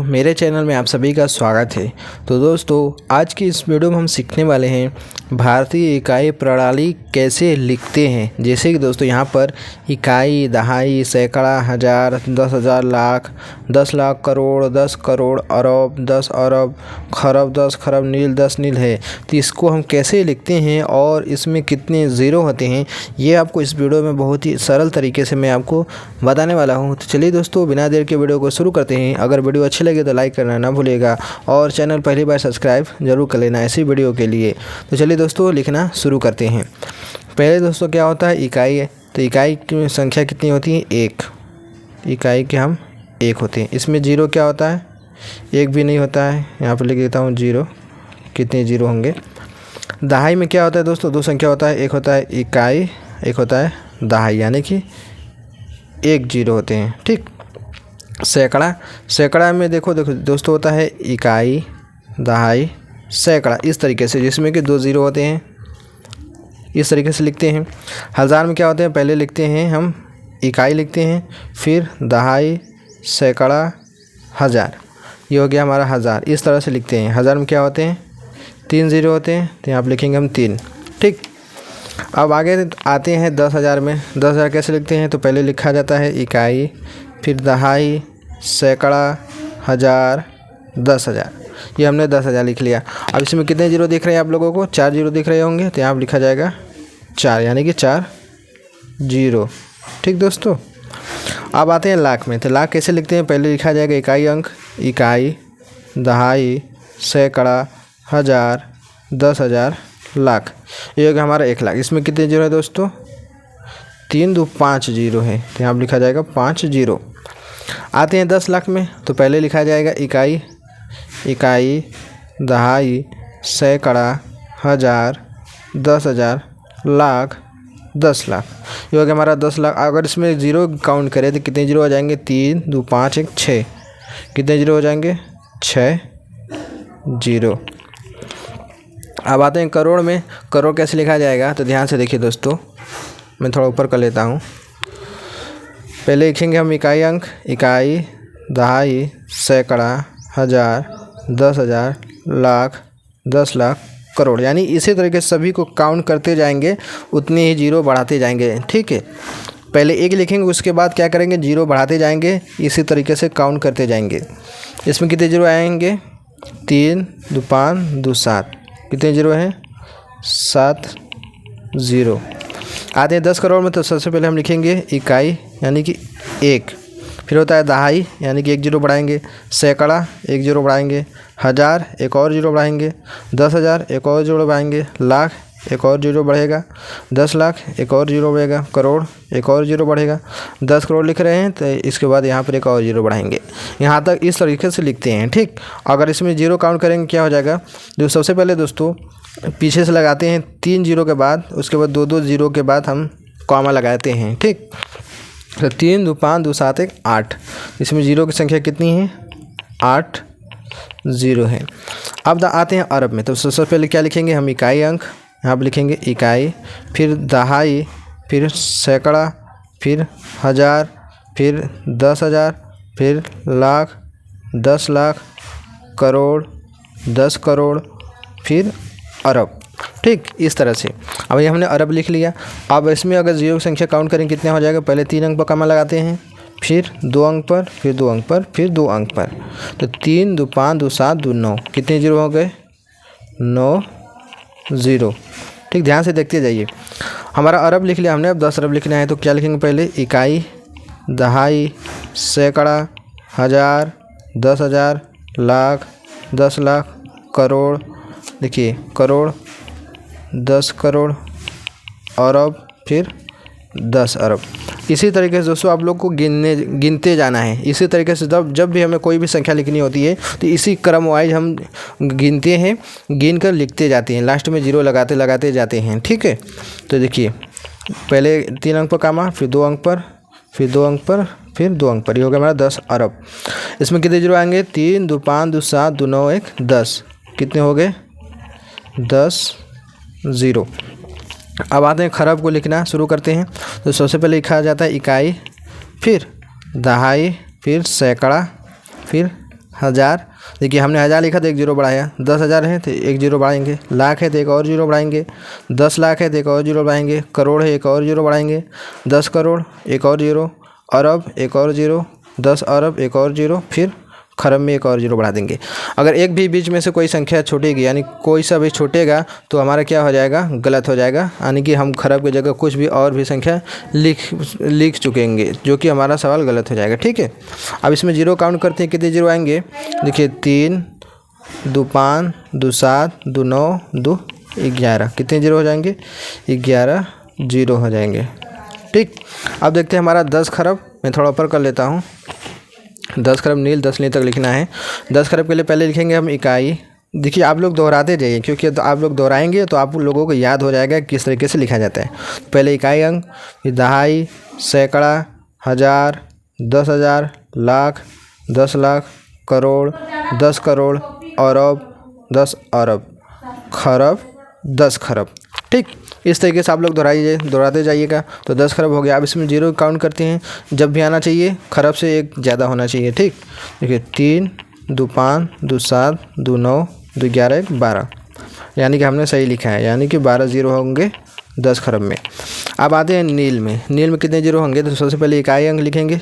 मेरे चैनल में आप सभी का स्वागत है। तो दोस्तों, आज की इस वीडियो में हम सीखने वाले हैं भारतीय इकाई प्रणाली कैसे लिखते हैं। जैसे कि दोस्तों यहाँ पर इकाई, दहाई, सैकड़ा, हज़ार, 10,000, लाख, 10 लाख, करोड़, 10 करोड़, अरब, 10 अरब, खरब, 10 खरब, नील, 10 नील है। तो इसको हम कैसे लिखते हैं और इसमें कितने ज़ीरो होते हैं, ये आपको इस वीडियो में बहुत ही सरल तरीके से मैं आपको बताने वाला हूँ। तो चलिए दोस्तों, बिना देर के वीडियो को शुरू करते हैं। अगर वीडियो अच्छी लगे तो लाइक करना ना भूलिएगा और चैनल पहली बार सब्सक्राइब जरूर कर लेना ऐसी वीडियो के लिए। तो चलिए दोस्तों, लिखना शुरू करते हैं। पहले दोस्तों क्या होता है, इकाई है। तो इकाई की संख्या कितनी होती है, 1। इकाई के हम 1 होते हैं। इसमें जीरो क्या होता है, 1 भी नहीं होता है। यहाँ पर लिख देता हूँ जीरो। कितने जीरो होंगे। दहाई में क्या होता है दोस्तों, 2 संख्या होता है। एक होता है इकाई, एक होता है दहाई, यानी कि 1 जीरो होते हैं। ठीक। सैकड़ा में देखो दोस्तों होता है इकाई, दहाई, सैकड़ा, इस तरीके से, जिसमें कि 2 जीरो होते हैं। इस तरीके से लिखते हैं। हज़ार में क्या होते हैं, पहले लिखते हैं हम इकाई लिखते हैं, फिर दहाई, सैकड़ा, हज़ार। ये हो गया हमारा हज़ार। इस तरह से लिखते हैं। हज़ार में क्या होते हैं, 3 जीरो होते हैं। तो यहाँ पर लिखेंगे हम 3। ठीक। अब आगे आते हैं 10,000 में। 10,000 कैसे लिखते हैं, तो पहले लिखा जाता है इकाई, फिर दहाई, सैकड़ा, हज़ार, 10,000। ये हमने 10,000 लिख लिया। अब इसमें कितने जीरो दिख रहे हैं आप लोगों को, 4 जीरो दिख रहे होंगे। तो यहाँ पर लिखा जाएगा 4, यानी कि 4 जीरो। ठीक दोस्तों। अब आते हैं लाख में। तो लाख कैसे लिखते हैं, पहले लिखा जाएगा इकाई अंक, इकाई, दहाई, सैकड़ा, हज़ार, 10,000, लाख। ये हो गया हमारा 1 लाख। इसमें कितने जीरो है दोस्तों, 3 2 5 जीरो है। तो यहाँ पर लिखा जाएगा 5 जीरो। आते हैं 10 लाख में। तो पहले लिखा जाएगा इकाई, इकाई, दहाई, सैकड़ा, हज़ार, 10,000, लाख, 10 लाख। ये हो गया हमारा 10 लाख। अगर इसमें ज़ीरो काउंट करें तो कितने जीरो हो जाएंगे, 3 2 5 1 6। कितने जीरो हो जाएंगे, 6 जीरो। अब आते हैं करोड़ में। करोड़ कैसे लिखा जाएगा, तो ध्यान से देखिए दोस्तों, मैं थोड़ा ऊपर कर लेता हूँ। पहले लिखेंगे हम इकाई अंक, इकाई, दहाई, सैकड़ा, हज़ार, 10,000, लाख, 10 लाख, करोड़। यानी इसी तरीके से सभी को काउंट करते जाएंगे, उतने ही जीरो बढ़ाते जाएंगे। ठीक है। पहले 1 लिखेंगे, उसके बाद क्या करेंगे, जीरो बढ़ाते जाएंगे, इसी तरीके से काउंट करते जाएंगे। इसमें कितने जीरो आएंगे, 3 2 5 2 7। कितने जीरो हैं, 7 जीरो। आते हैं 10 करोड़ में। तो सबसे पहले हम लिखेंगे इकाई, यानी कि 1। फिर होता है दहाई, यानी कि 1 जीरो बढ़ाएंगे। सैकड़ा, 1 जीरो बढ़ाएंगे। हज़ार, 1 और जीरो बढ़ाएंगे। 10,000, 1 और जीरो बढ़ाएंगे। लाख, 1 और जीरो बढ़ेगा। 10 लाख, 1 और जीरो बढ़ेगा। करोड़, 1 और जीरो बढ़ेगा। 10 करोड़ लिख रहे हैं, तो इसके बाद यहाँ पर 1 और जीरो बढ़ाएंगे। यहाँ तक इस तरीके से लिखते हैं। ठीक। अगर इसमें जीरो काउंट करेंगे क्या हो जाएगा, जो सबसे पहले दोस्तों पीछे से लगाते हैं 3 जीरो के बाद, उसके बाद 2 2 जीरो के बाद हम कॉमा लगाते हैं। ठीक। तो 3 2 5 2 7 1 8। इसमें जीरो की संख्या कितनी है, 8 जीरो है। अब आते हैं अरब में। तो सबसे पहले क्या लिखेंगे हम, इकाई अंक, यहाँ पर लिखेंगे इकाई, फिर दहाई, फिर सैकड़ा, फिर हज़ार, फिर 10,000, फिर लाख, 10 लाख, करोड़, 10 करोड़, फिर अरब। ठीक। इस तरह से अब ये हमने अरब लिख लिया। अब इसमें अगर जीरो की संख्या काउंट करें कितने हो जाएगा, पहले 3 अंक पर कॉमा लगाते हैं, फिर 2 अंक पर, फिर 2 अंक पर, फिर 2 अंक पर। तो 3 2 5 2 7 2 9। कितने जीरो हो गए, 9 जीरो। ठीक। ध्यान से देखते जाइए। हमारा अरब लिख लिया हमने। अब 10 अरब लिखना है। तो क्या लिखेंगे, पहले इकाई, दहाई, सैकड़ा, हज़ार, 10,000, लाख, 10 लाख, करोड़। देखिए करोड़, 10 करोड़, अरब, फिर 10 अरब। इसी तरीके से दोस्तों आप लोग को गिनते जाना है। इसी तरीके से जब भी हमें कोई भी संख्या लिखनी होती है तो इसी क्रम वाइज हम गिनते हैं, गिन कर लिखते जाते हैं, लास्ट में जीरो लगाते लगाते जाते हैं। ठीक है। तो देखिए पहले 3 अंक पर कामा, फिर 2 अंक पर, फिर 2 अंक पर, फिर 2 अंक पर। ये हो गया हमारा 10 अरब। इसमें कितने जीरो आएंगे, 3 2 5 2 7 2 9 1 10। कितने हो गए, 10 जीरो। अब आते हैं खरब को लिखना शुरू करते हैं। तो सबसे पहले लिखा जाता है इकाई, फिर दहाई, फिर सैकड़ा, फिर हज़ार, देखिए हमने हज़ार लिखा तो एक जीरो बढ़ाया, 10,000 है तो एक जीरो बढ़ाएंगे, लाख है तो एक और जीरो बढ़ाएंगे, 10 लाख है तो एक और जीरो बढ़ाएंगे, करोड़ है एक और जीरो बढ़ाएंगे, 10 करोड़ एक और जीरो, अरब एक और जीरो, 10 अरब एक और जीरो, फिर खरब में एक और जीरो बढ़ा देंगे। अगर एक भी बीच में से कोई संख्या छूटेगी यानी कोई सा भी छूटेगा तो हमारा क्या हो जाएगा, गलत हो जाएगा, यानी कि हम खरब की जगह कुछ भी और भी संख्या लिख चुकेंगे, जो कि हमारा सवाल गलत हो जाएगा। ठीक है, अब इसमें जीरो काउंट करते हैं, कितने जीरो आएंगे, देखिए 3, 2 5, 2 7, 2 9, 2 11, कितने जीरो हो जाएंगे, 11 जीरो हो जाएंगे। ठीक, अब देखते हैं हमारा 10 खरब, मैं थोड़ा ऊपर कर लेता हूँ, 10 खरब नील 10 नील तक लिखना है। 10 खरब के लिए पहले लिखेंगे हम इकाई, देखिए आप लोग दोहराते जाइए क्योंकि तो आप लोग दोहराएंगे तो आप लोगों को याद हो जाएगा किस तरीके से लिखा जाता है। पहले इकाई अंक, फिर दहाई, सैकड़ा, हज़ार, 10,000, लाख, 10 लाख, करोड़, 10 करोड़, अरब, 10 अरब, खरब, 10 खरब। ठीक, इस तरीके से आप लोग दोहराते जाइएगा। तो 10 खरब हो गया। अब इसमें जीरो काउंट करते हैं, जब भी आना चाहिए खरब से एक ज़्यादा होना चाहिए। ठीक, देखिए 3, 2 5, 2 7, 2 9, 2 11, 1 12, यानी कि हमने सही लिखा है, यानी कि 12 जीरो होंगे 10 खरब में। अब आते हैं नील में, नील में कितने जीरो होंगे, तो सबसे पहले इकाई अंक लिखेंगे,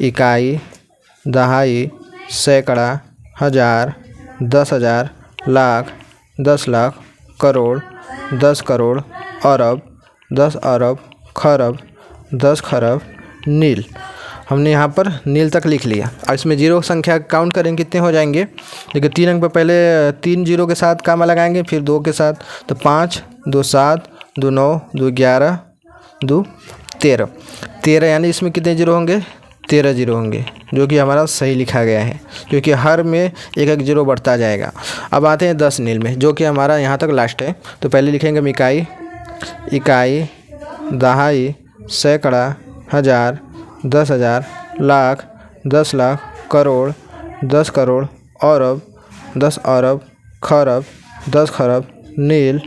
इकाई, दहाई, सैकड़ा, हज़ार, 10,000, लाख, 10 लाख, करोड़, 10 करोड़, अरब, 10 अरब, खरब, 10 खरब, नील। हमने यहाँ पर नील तक लिख लिया। अब इसमें जीरो संख्या काउंट करेंगे कितने हो जाएंगे, देखिए 3 अंक पर पहले 3 जीरो के साथ कामा लगाएंगे, फिर 2 के साथ, तो 5, 2 7, 2 9, 2 11, 2 13, 13, यानी इसमें कितने जीरो होंगे, 13 जीरो होंगे, जो कि हमारा सही लिखा गया है, क्योंकि हर में एक एक जीरो बढ़ता जाएगा। अब आते हैं 10 नील में, जो कि हमारा यहाँ तक लास्ट है। तो पहले लिखेंगे हम इकाई, इकाई, दहाई, सैकड़ा, हज़ार, 10,000, लाख, 10 लाख, करोड़, 10 करोड़, अरब, 10 अरब, खरब, 10 खरब, नील,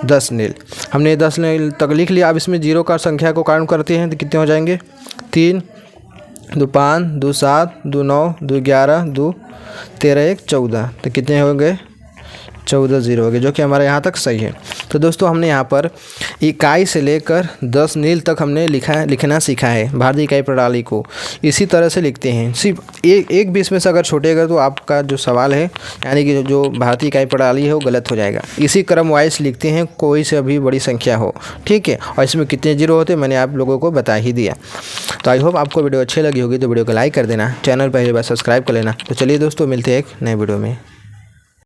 10 नील। हमने 10 नील तक लिख लिया। अब इसमें जीरो का संख्या को काउंट करते हैं तो कितने हो जाएंगे, 3, 2 5, 2 7, 2 9, 2 11, 2 13, 1 14, तो कितने हो गए, 14 जीरो हो गए, जो कि हमारे यहाँ तक सही है। तो दोस्तों हमने यहाँ पर इकाई से लेकर 10 नील तक हमने लिखना सीखा है भारतीय इकाई प्रणाली को। इसी तरह से लिखते हैं, सिर्फ एक भी इसमें से अगर छूटेगा तो आपका जो सवाल है यानी कि जो भारतीय इकाई प्रणाली है वो गलत हो जाएगा। इसी क्रम वाइज लिखते हैं, कोई से भी बड़ी संख्या हो। ठीक है, और इसमें कितने जीरो होते मैंने आप लोगों को बता ही दिया। तो आई होप आपको वीडियो अच्छी लगी होगी, तो वीडियो को लाइक कर देना, चैनल पहली बार सब्सक्राइब कर लेना। तो चलिए दोस्तों, मिलते हैं एक नए वीडियो में।